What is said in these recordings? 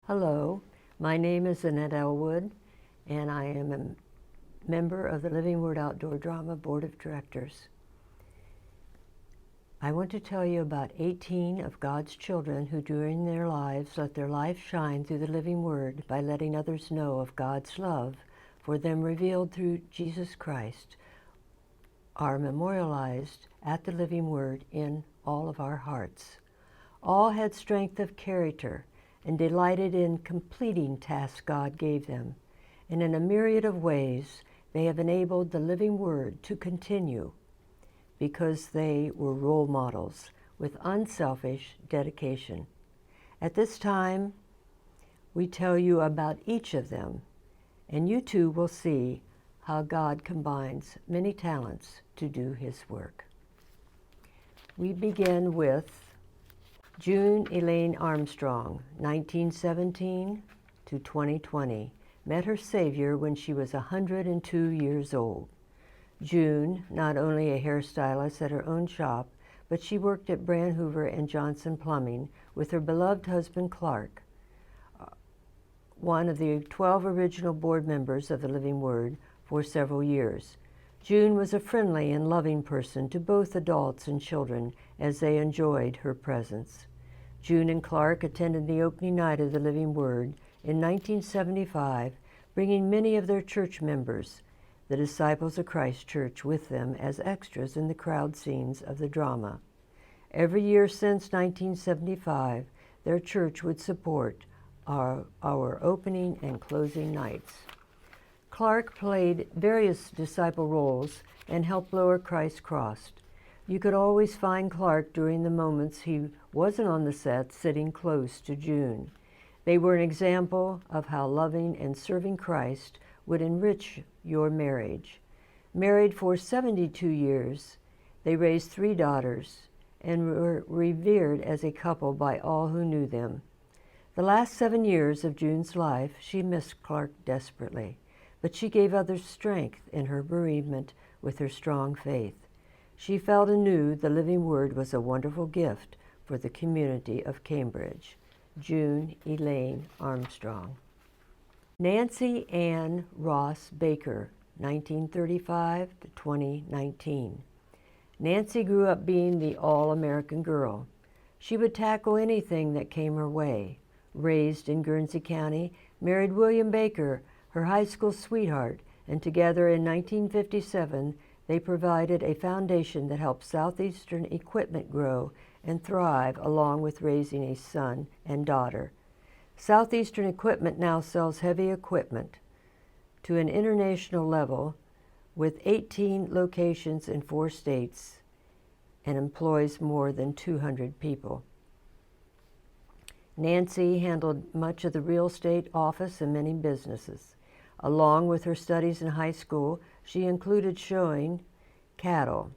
Hello, my name is Annette Ellwood, and I am a member of the Living Word Outdoor Drama Board of Directors. I want to tell you about 18 of God's children who during their lives let their life shine through the living Word by letting others know of God's love for them revealed through Jesus Christ, are memorialized at the living Word in all of our hearts. All had strength of character and delighted in completing tasks God gave them, and in a myriad of ways they have enabled the living Word to continue because they were role models with unselfish dedication. At this time, we tell you about each of them, and you too will see how God combines many talents to do His work. We begin with June Elaine Armstrong, 1917 to 2020, met her Savior when she was 102 years old. June, not only a hairstylist at her own shop, but she worked at Brandhoover and Johnson Plumbing with her beloved husband Clark, one of the 12 original board members of the Living Word, for several years. June was a friendly and loving person to both adults and children as they enjoyed her presence. June and Clark attended the opening night of the Living Word in 1975, bringing many of their church members, the Disciples of Christ Church, with them as extras in the crowd scenes of the drama. Every year since 1975, their church would support our opening and closing nights. Clark played various disciple roles and helped lower Christ's cross. You could always find Clark during the moments he wasn't on the set, sitting close to June. They were an example of how loving and serving Christ would enrich your marriage. Married for 72 years, they raised 3 daughters and were revered as a couple by all who knew them. The last 7 years of June's life, she missed Clark desperately, but she gave others strength in her bereavement with her strong faith. She felt anew the living Word was a wonderful gift for the community of Cambridge. June Elaine Armstrong. Nancy Ann Ross Baker, 1935 to 2019. Nancy grew up being the all-American girl. She would tackle anything that came her way. Raised in Guernsey County, married William Baker, her high school sweetheart, and together in 1957, they provided a foundation that helped Southeastern Equipment grow and thrive, along with raising a son and daughter. Southeastern Equipment now sells heavy equipment to an international level with 18 locations in 4 states and employs more than 200 people. Nancy handled much of the real estate office and many businesses. Along with her studies in high school, she included showing cattle.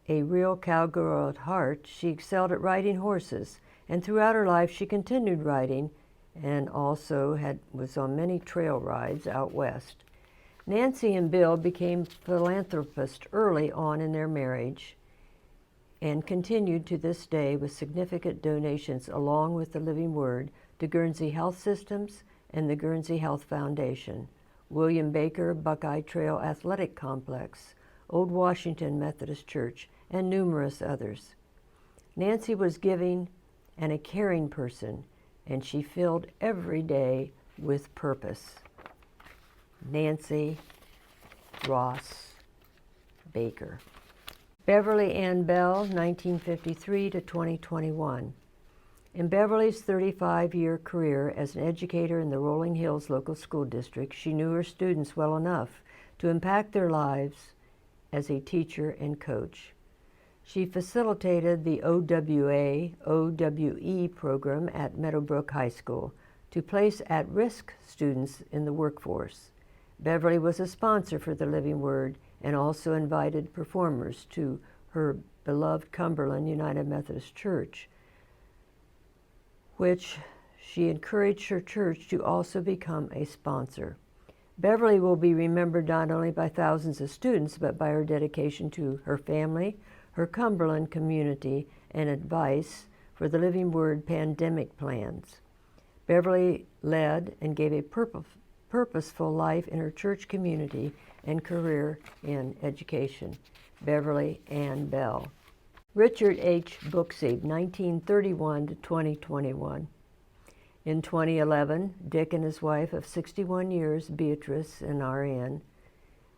A real cowgirl at heart, she excelled at riding horses, and throughout her life she continued riding and also was on many trail rides out west. Nancy and Bill became philanthropists early on in their marriage and continued to this day with significant donations along with the Living Word to Guernsey Health Systems and the Guernsey Health Foundation, William Baker Buckeye Trail Athletic Complex, Old Washington Methodist Church, and numerous others. Nancy was giving and a caring person, and she filled every day with purpose. Nancy Ross Baker. Beverly Ann Bell, 1953 to 2021. In Beverly's 35-year career as an educator in the Rolling Hills Local School District, she knew her students well enough to impact their lives as a teacher and coach. She facilitated the OWE program at Meadowbrook High School to place at-risk students in the workforce. Beverly was a sponsor for the Living Word and also invited performers to her beloved Cumberland United Methodist Church, which she encouraged her church to also become a sponsor. Beverly will be remembered not only by thousands of students, but by her dedication to her family, her Cumberland community, and advice for the Living Word pandemic plans. Beverly led and gave a purposeful life in her church community and career in education. Beverly Ann Bell. Richard H. Booksy, 1931 to 2021. In 2011, Dick and his wife of 61 years, Beatrice, an RN,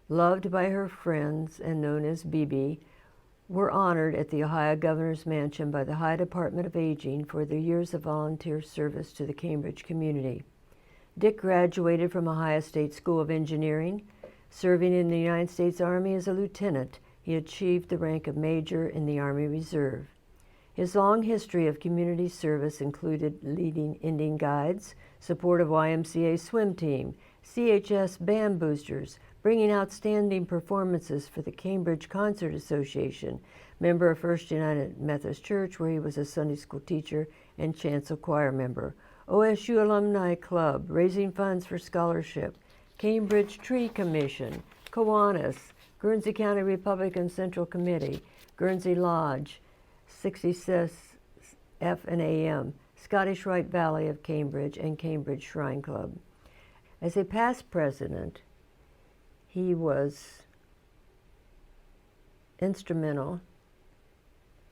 loved by her friends and known as BB, were honored at the Ohio Governor's Mansion by the Ohio Department of Aging for their years of volunteer service to the Cambridge community. Dick graduated from Ohio State School of Engineering. Serving in the United States Army as a lieutenant, he achieved the rank of major in the Army Reserve. His long history of community service included leading Indian Guides, support of YMCA swim team, CHS band boosters, bringing outstanding performances for the Cambridge Concert Association, member of First United Methodist Church, where he was a Sunday school teacher and chancel choir member, OSU Alumni Club, raising funds for scholarship, Cambridge Tree Commission, Kiwanis, Guernsey County Republican Central Committee, Guernsey Lodge, 66 F&AM, Scottish Rite Valley of Cambridge, and Cambridge Shrine Club. As a past president, he was instrumental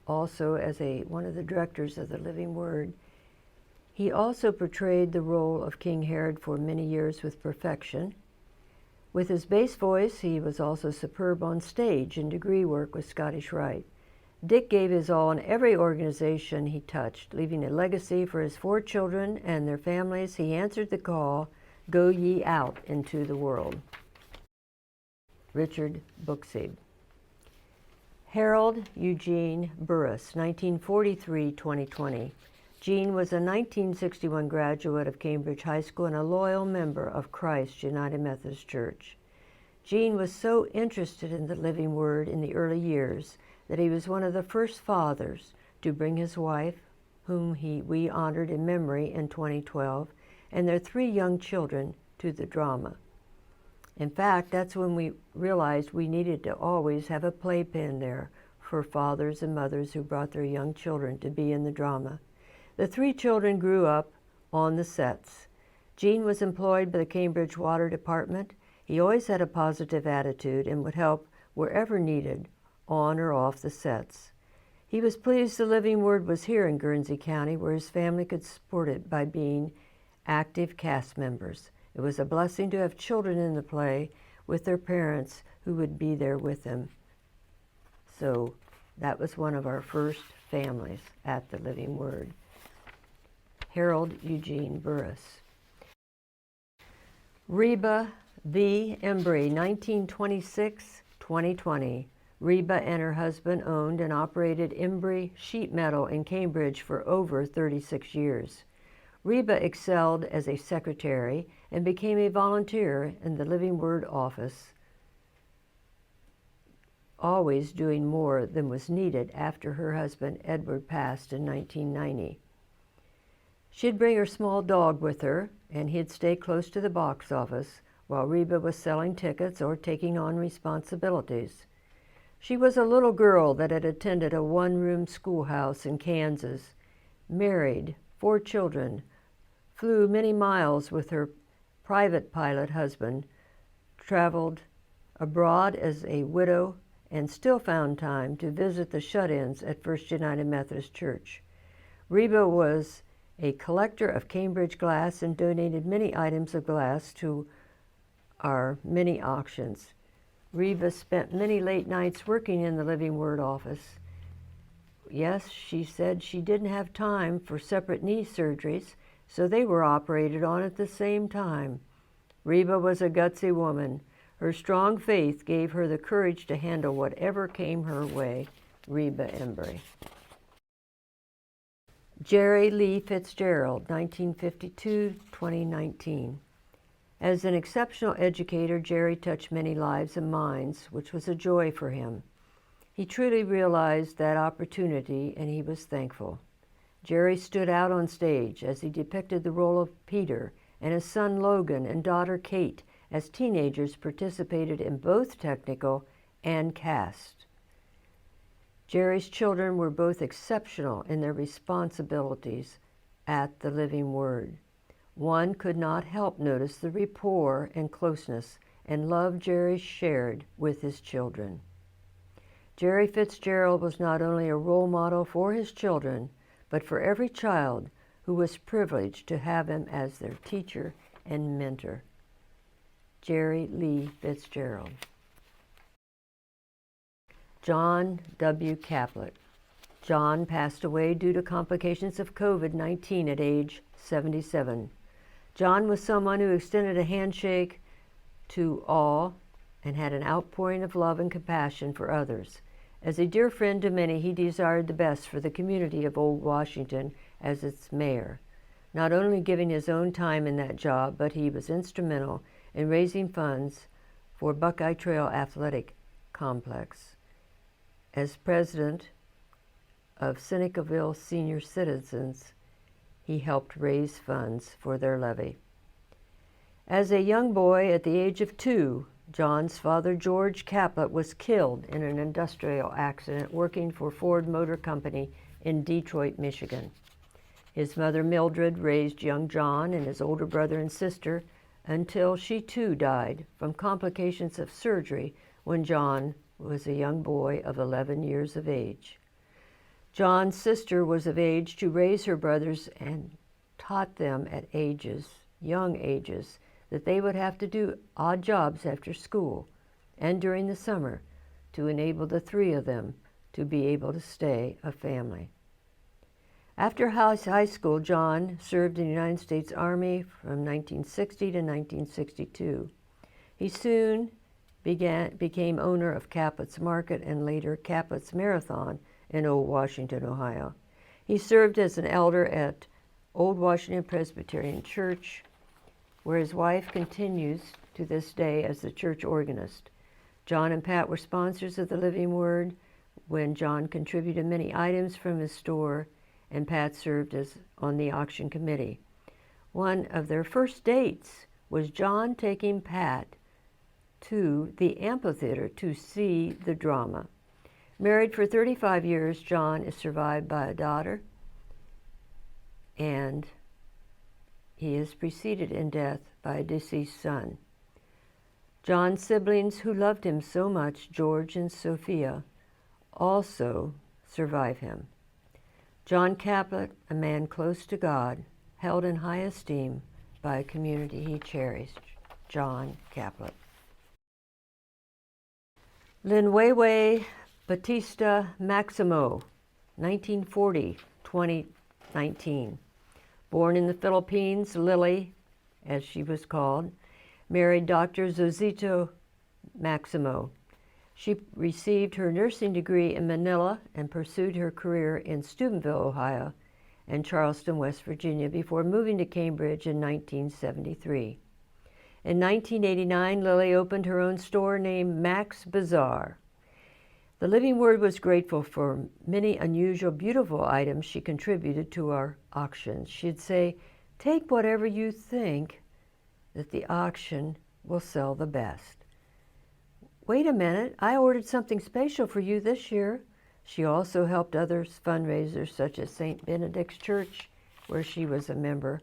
also as one of the directors of the Living Word. He also portrayed the role of King Herod for many years with perfection. With his bass voice, he was also superb on stage in degree work with Scottish Rite. Dick gave his all in every organization he touched, leaving a legacy for his 4 children and their families. He answered the call, "Go ye out into the world." Richard Booksy. Harold Eugene Burris, 1943-2020. Gene was a 1961 graduate of Cambridge High School and a loyal member of Christ United Methodist Church. Gene was so interested in the Living Word in the early years that he was one of the first fathers to bring his wife, whom we honored in memory in 2012, and their 3 young children to the drama. In fact, that's when we realized we needed to always have a playpen there for fathers and mothers who brought their young children to be in the drama. The 3 children grew up on the sets. Gene was employed by the Cambridge Water Department. He always had a positive attitude and would help wherever needed, on or off the sets. He was pleased the Living Word was here in Guernsey County, where his family could support it by being active cast members. It was a blessing to have children in the play with their parents who would be there with them. So that was one of our first families at the Living Word. Harold Eugene Burris. Reba V. Embry, 1926-2020. Reba and her husband owned and operated Embry Sheet Metal in Cambridge for over 36 years. Reba excelled as a secretary and became a volunteer in the Living Word office, always doing more than was needed after her husband Edward passed in 1990. She'd bring her small dog with her, and he'd stay close to the box office while Reba was selling tickets or taking on responsibilities. She was a little girl that had attended a one-room schoolhouse in Kansas, married, 4 children, flew many miles with her private pilot husband, traveled abroad as a widow, and still found time to visit the shut-ins at First United Methodist Church. Reba was a collector of Cambridge glass and donated many items of glass to our many auctions. Reba spent many late nights working in the Living Word office. Yes, she said she didn't have time for separate knee surgeries, so they were operated on at the same time. Reba was a gutsy woman. Her strong faith gave her the courage to handle whatever came her way. Reba Embry. Jerry Lee Fitzgerald, 1952-2019. As an exceptional educator, Jerry touched many lives and minds, which was a joy for him. He truly realized that opportunity, and he was thankful. Jerry stood out on stage as he depicted the role of Peter and his son Logan and daughter Kate as teenagers participated in both technical and cast. Jerry's children were both exceptional in their responsibilities at the Living Word. one could not help notice the rapport and closeness and love Jerry shared with his children. Jerry Fitzgerald was not only a role model for his children, but for every child who was privileged to have him as their teacher and mentor. Jerry Lee Fitzgerald. John W. Caplet. John passed away due to complications of COVID-19 at age 77. John was someone who extended a handshake to all and had an outpouring of love and compassion for others. As a dear friend to many, he desired the best for the community of Old Washington as its mayor, not only giving his own time in that job, but he was instrumental in raising funds for Buckeye Trail Athletic Complex. As president of Senecaville Senior Citizens, he helped raise funds for their levy. As a young boy at the age of 2, John's father, George Caplet, was killed in an industrial accident working for Ford Motor Company in Detroit, Michigan. His mother, Mildred, raised young John and his older brother and sister until she too died from complications of surgery when John was a young boy of 11 years of age. John's sister was of age to raise her brothers and taught them at young ages, that they would have to do odd jobs after school and during the summer to enable the 3 of them to be able to stay a family. After high school, John served in the United States Army from 1960 to 1962. He soon became owner of Caplet's Market and later Caplet's Marathon in Old Washington, Ohio. He served as an elder at Old Washington Presbyterian Church, where his wife continues to this day as the church organist. John and Pat were sponsors of the Living Word when John contributed many items from his store and Pat served on the auction committee. One of their first dates was John taking Pat to the amphitheater to see the drama. Married for 35 years, John is survived by a daughter, and he is preceded in death by a deceased son. John's siblings, who loved him so much, George and Sophia, also survive him. John Caplet, a man close to God, held in high esteem by a community he cherished. John Caplet. Linwewe Batista Maximo, 1940-2019. Born in the Philippines, Lily, as she was called, married Dr. Zozito Maximo. She received her nursing degree in Manila and pursued her career in Steubenville, Ohio, and Charleston, West Virginia, before moving to Cambridge in 1973. In 1989, Lily opened her own store named Max Bazaar. The Living Word was grateful for many unusual, beautiful items she contributed to our auctions. She'd say, "Take whatever you think that the auction will sell the best." "Wait a minute, I ordered something special for you this year." She also helped other fundraisers such as St. Benedict's Church, where she was a member,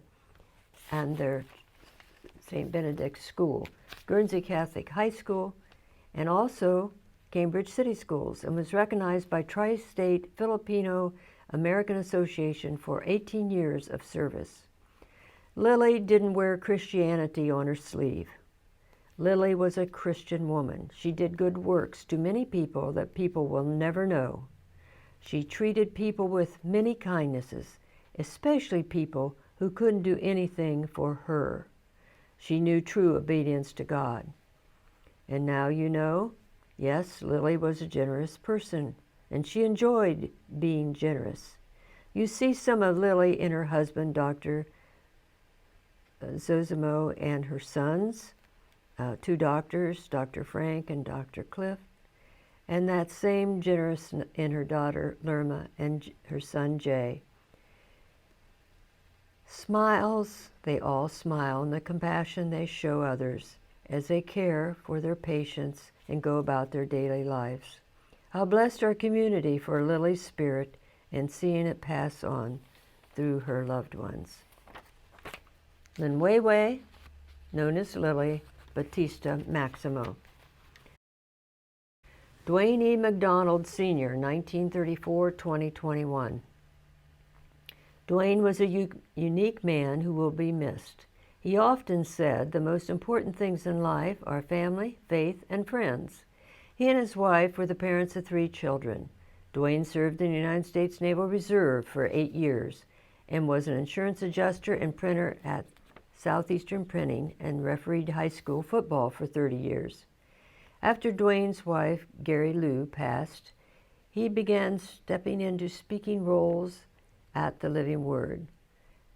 and their St. Benedict's School, Guernsey Catholic High School, and also Cambridge City Schools, and was recognized by Tri-State Filipino American Association for 18 years of service. Lily didn't wear Christianity on her sleeve. Lily was a Christian woman. She did good works to many people that people will never know. She treated people with many kindnesses, especially people who couldn't do anything for her. She knew true obedience to God. And now you know, yes, Lily was a generous person, and she enjoyed being generous. You see some of Lily in her husband, Dr. Zozimo, and her sons, 2 doctors, Dr. Frank and Dr. Cliff, and that same generous in her daughter, Lerma, and her son, Jay. Smiles, they all smile, and the compassion they show others as they care for their patients and go about their daily lives. How blessed our community for Lily's spirit and seeing it pass on through her loved ones. Linwewe, known as Lily, Batista Maximo. Dwayne E. McDonald, Sr., 1934-2021. Dwayne was a unique man who will be missed. He often said the most important things in life are family, faith, and friends. He and his wife were the parents of 3 children. Dwayne served in the United States Naval Reserve for 8 years and was an insurance adjuster and printer at Southeastern Printing and refereed high school football for 30 years. After Dwayne's wife, Gary Lou, passed, he began stepping into speaking roles at the Living Word.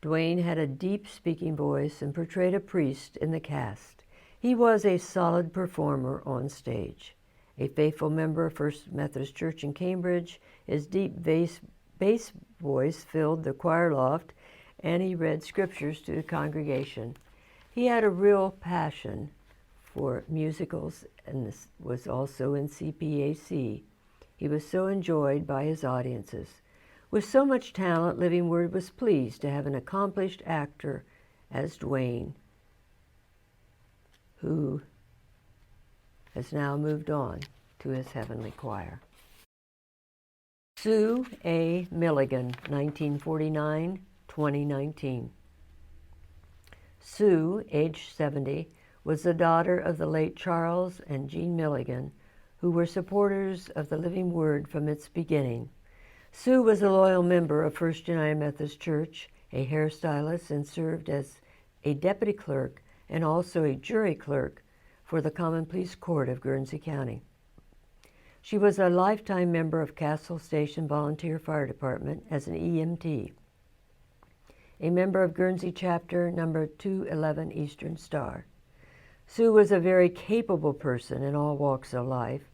Dwayne had a deep speaking voice and portrayed a priest in the cast. He was a solid performer on stage. A faithful member of First Methodist Church in Cambridge, his deep bass voice filled the choir loft, and he read scriptures to the congregation. He had a real passion for musicals, and this was also in CPAC. He was so enjoyed by his audiences. With so much talent, Living Word was pleased to have an accomplished actor as Dwayne, who has now moved on to his heavenly choir. Sue A. Milligan, 1949-2019. Sue, aged 70, was the daughter of the late Charles and Jean Milligan, who were supporters of the Living Word from its beginning. Sue was a loyal member of First United Methodist Church, a hairstylist, and served as a deputy clerk and also a jury clerk for the Common Pleas Court of Guernsey County. She was a lifetime member of Castle Station Volunteer Fire Department as an EMT, a member of Guernsey Chapter number 211 Eastern Star. Sue was a very capable person in all walks of life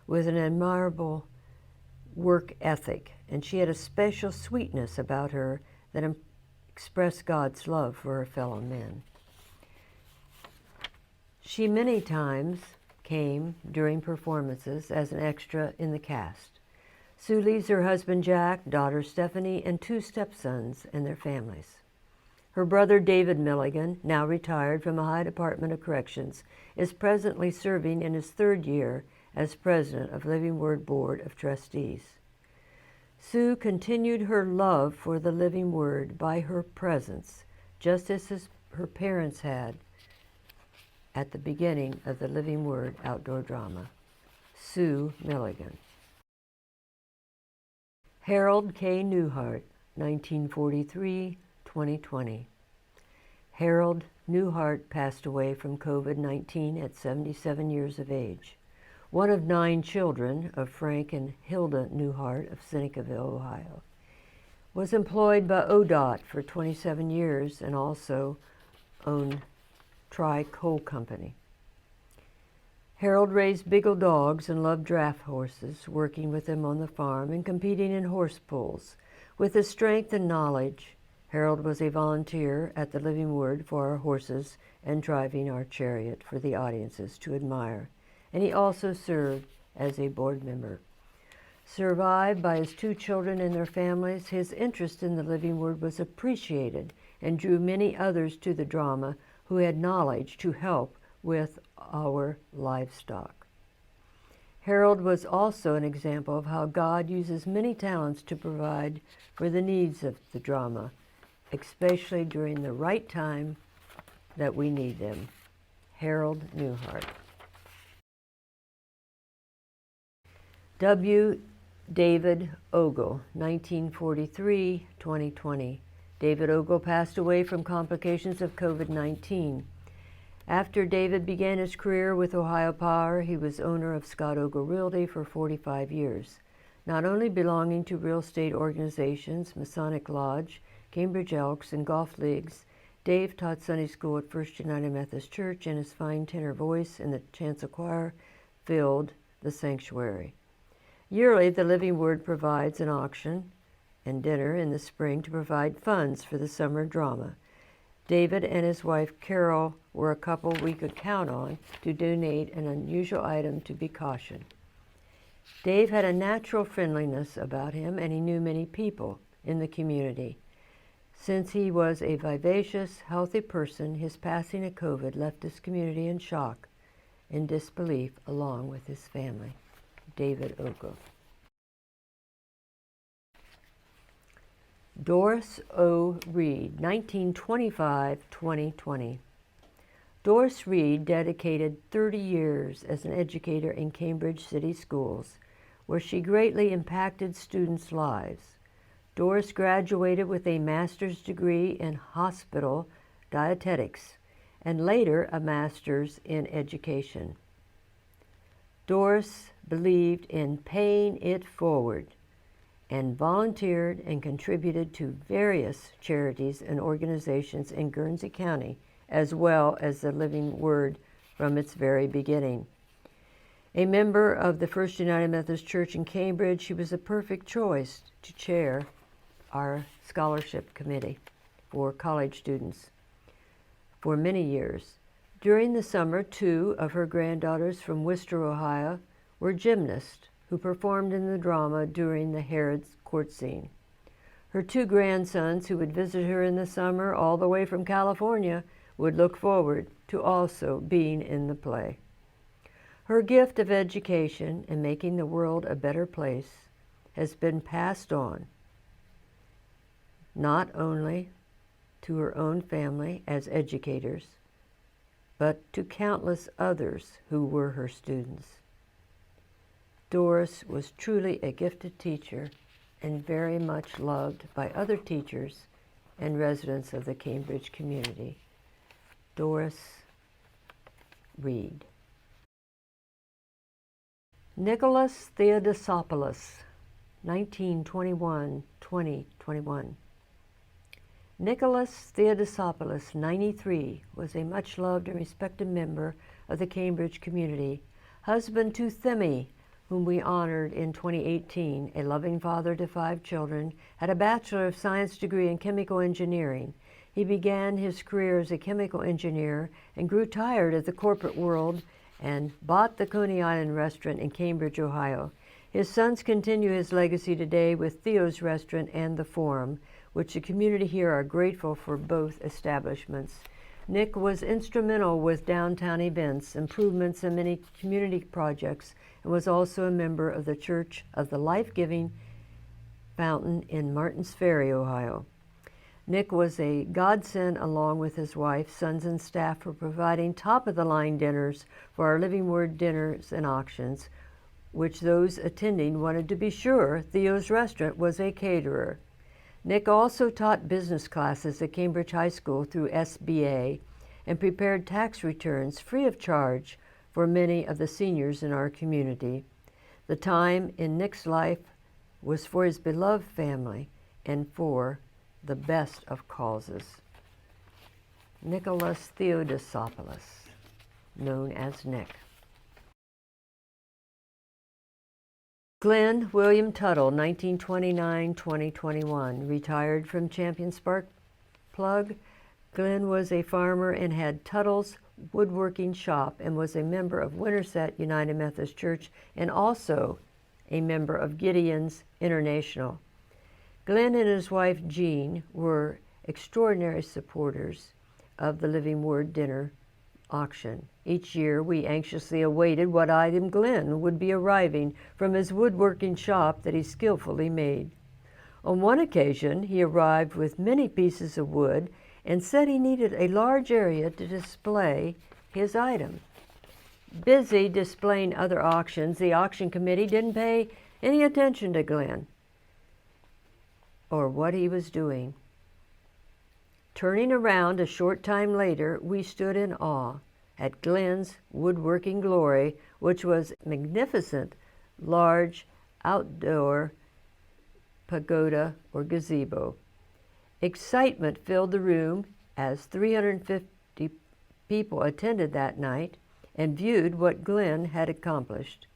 with an admirable work ethic, and she had a special sweetness about her that expressed God's love for her fellow men. She many times came during performances as an extra in the cast. Sue leaves her husband Jack, daughter Stephanie, and 2 stepsons and their families. Her brother David Milligan, now retired from the High Department of Corrections, is presently serving in his 3rd year as president of Living Word Board of Trustees. Sue continued her love for the Living Word by her presence, just as her parents had at the beginning of the Living Word outdoor drama. Sue Milligan. Harold K. Newhart, 1943-2020. Harold Newhart passed away from COVID-19 at 77 years of age. One of 9 children of Frank and Hilda Newhart of Senecaville, Ohio. Was employed by ODOT for 27 years and also owned Tri-Coal Company. Harold raised Beagle dogs and loved draft horses, working with them on the farm and competing in horse pulls. With his strength and knowledge, Harold was a volunteer at the Living Word for our horses and driving our chariot for the audiences to admire, and he also served as a board member. Survived by his 2 children and their families, his interest in the Living Word was appreciated and drew many others to the drama who had knowledge to help with our livestock. Harold was also an example of how God uses many talents to provide for the needs of the drama, especially during the right time that we need them. Harold Newhart. W. David Ogle, 1943-2020. David Ogle passed away from complications of COVID-19. After David began his career with Ohio Power, he was owner of Scott Ogle Realty for 45 years. Not only belonging to real estate organizations, Masonic Lodge, Cambridge Elks, and golf leagues, Dave taught Sunday school at First United Methodist Church, and his fine tenor voice in the chancel choir filled the sanctuary. Yearly, the Living Word provides an auction and dinner in the spring to provide funds for the summer drama. David and his wife Carol were a couple we could count on to donate an unusual item to be cautioned. Dave had a natural friendliness about him, and he knew many people in the community. Since he was a vivacious, healthy person, his passing of COVID left his community in shock and disbelief along with his family. David Ogle. Doris O. Reed, 1925-2020. Doris Reed dedicated 30 years as an educator in Cambridge City Schools, where she greatly impacted students' lives. Doris graduated with a master's degree in hospital dietetics and later a master's in education. Doris believed in paying it forward and volunteered and contributed to various charities and organizations in Guernsey County, as well as the Living Word from its very beginning. A member of the First United Methodist Church in Cambridge, she was a perfect choice to chair our scholarship committee for college students for many years. During the summer, 2 of her granddaughters from Worcester, Ohio, were gymnasts who performed in the drama during the Herod's court scene. Her 2 grandsons, who would visit her in the summer all the way from California, would look forward to also being in the play. Her gift of education and making the world a better place has been passed on, not only to her own family as educators, but to countless others who were her students. Doris was truly a gifted teacher and very much loved by other teachers and residents of the Cambridge community. Doris Reed. Nicholas Theodosopoulos, 1921-2021. Nicholas Theodosopoulos, 93, was a much-loved and respected member of the Cambridge community, husband to Themi, whom we honored in 2018, a loving father to 5 children, had a Bachelor of Science degree in chemical engineering. He began his career as a chemical engineer and grew tired of the corporate world and bought the Coney Island restaurant in Cambridge, Ohio. His sons continue his legacy today with Theo's Restaurant and The Forum, which the community here are grateful for both establishments. Nick was instrumental with downtown events, improvements, and many community projects, and was also a member of the Church of the Life-Giving Fountain in Martins Ferry, Ohio. Nick was a godsend along with his wife, sons, and staff for providing top-of-the-line dinners for our Living Word dinners and auctions, which those attending wanted to be sure Theo's Restaurant was a caterer. Nick also taught business classes at Cambridge High School through SBA and prepared tax returns free of charge for many of the seniors in our community. The time in Nick's life was for his beloved family and for the best of causes. Nicholas Theodosopoulos, known as Nick. Glenn William Tuttle, 1929-2021, retired from Champion Spark Plug. Glenn was a farmer and had Tuttle's woodworking shop and was a member of Winterset United Methodist Church and also a member of Gideon's International. Glenn and his wife Jean were extraordinary supporters of the Living Word dinner auction. Each year we anxiously awaited what item Glenn would be arriving from his woodworking shop that he skillfully made. On one occasion he arrived with many pieces of wood and said he needed a large area to display his item. Busy displaying other auctions, the auction committee didn't pay any attention to Glenn or what he was doing. Turning around a short time later, we stood in awe at Glenn's woodworking glory, which was magnificent, large outdoor pagoda or gazebo. Excitement filled the room as 350 people attended that night and viewed what Glenn had accomplished.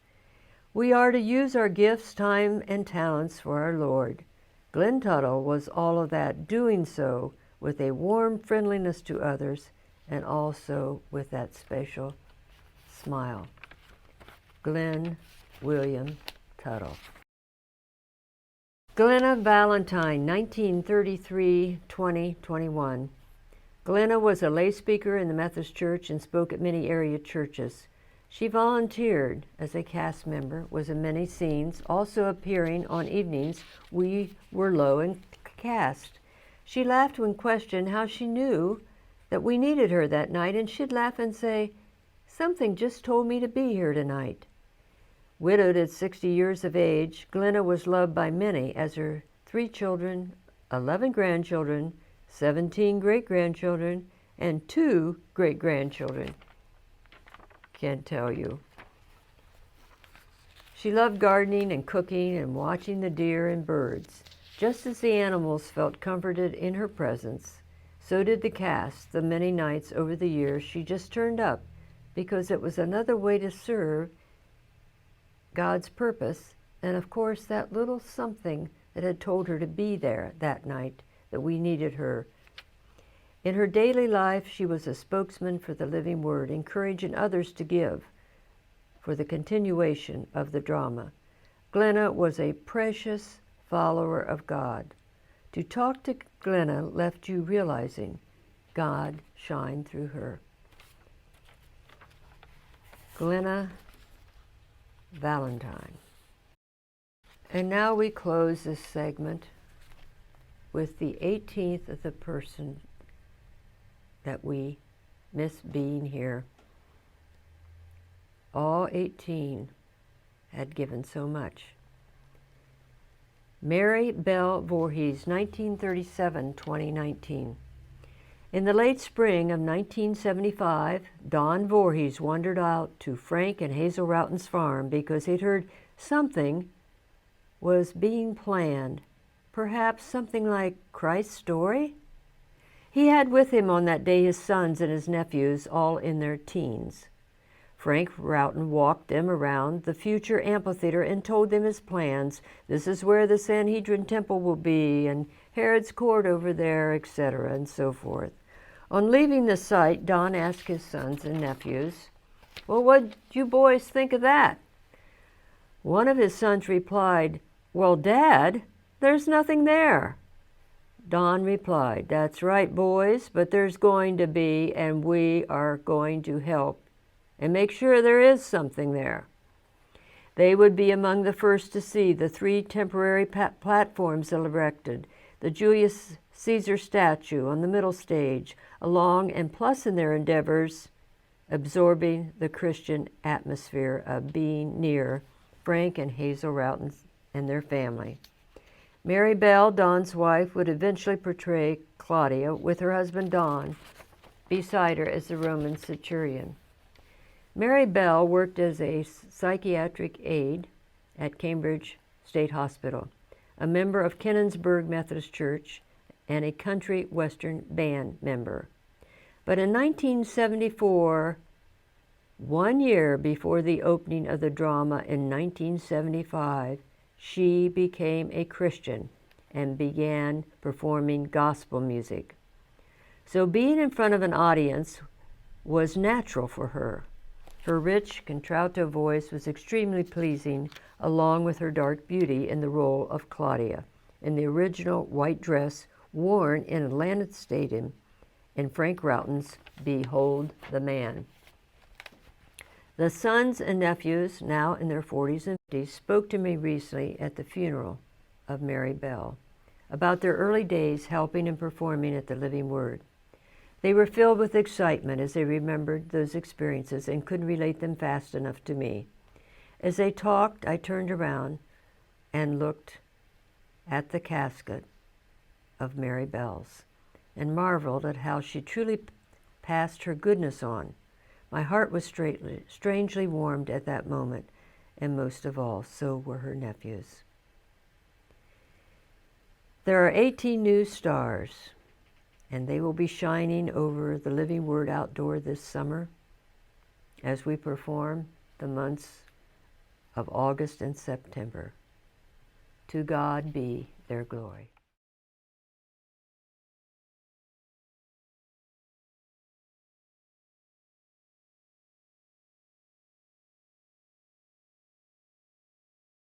We are to use our gifts, time, and talents for our Lord. Glenn Tuttle was all of that, doing so with a warm friendliness to others and also with that special smile. Glenn William Tuttle. Glenna Valentine, 1933-2021. Glenna was a lay speaker in the Methodist Church and spoke at many area churches. She volunteered as a cast member, was in many scenes, also appearing on evenings we were low in cast. She laughed when questioned how she knew that we needed her that night, and she'd laugh and say, "Something just told me to be here tonight." Widowed at 60 years of age, Glenna was loved by many as her 3 children, 11 grandchildren, 17 great-grandchildren, and 2 great-grandchildren. Can't tell you. She loved gardening and cooking and watching the deer and birds. Just as the animals felt comforted in her presence, so did the cast the many nights over the years she just turned up, because it was another way to serve God's purpose, and of course that little something that had told her to be there that night, that we needed her. In her daily life, she was a spokesman for the living word, encouraging others to give for the continuation of the drama. Glenna was a precious follower of God. To talk to Glenna left you realizing God shined through her. Glenna Valentine. And now we close this segment with the 18th of the person that we miss being here. All 18 had given so much. Mary Bell Voorhees, 1937-2019. In the late spring of 1975, Don Voorhees wandered out to Frank and Hazel Roughton's farm because he'd heard something was being planned, perhaps something like Christ's story. He had with him on that day his sons and his nephews, all in their teens. Frank Roughton walked them around the future amphitheater and told them his plans. This is where the Sanhedrin Temple will be, and Herod's court over there, etc., and so forth. On leaving the site, Don asked his sons and nephews, "Well, what'd you boys think of that?" One of his sons replied, "Well, Dad, there's nothing there." Don replied, "That's right, boys, but there's going to be, and we are going to help and make sure there is something there." They would be among the first to see the 3 temporary platforms erected, the Julius Caesar statue on the middle stage, along and plus in their endeavors, absorbing the Christian atmosphere of being near Frank and Hazel Roughton and their family. Mary Bell, Don's wife, would eventually portray Claudia with her husband Don beside her as the Roman centurion. Mary Bell worked as a psychiatric aide at Cambridge State Hospital, a member of Canonsburg Methodist Church, and a country western band member. But in 1974, 1 year before the opening of the drama in 1975, she became a Christian and began performing gospel music. So being in front of an audience was natural for her. Her rich contralto voice was extremely pleasing, along with her dark beauty in the role of Claudia, in the original white dress worn in Atlanta Stadium in Frank Roughton's Behold the Man. The sons and nephews, now in their 40s and 50s, spoke to me recently at the funeral of Mary Bell about their early days helping and performing at the Living Word. They were filled with excitement as they remembered those experiences and couldn't relate them fast enough to me. As they talked, I turned around and looked at the casket of Mary Bell's and marveled at how she truly passed her goodness on. My heart was strangely warmed at that moment, and most of all, so were her nephews. There are 18 new stars, and they will be shining over the Living Word outdoor this summer as we perform the months of August and September. To God be their glory.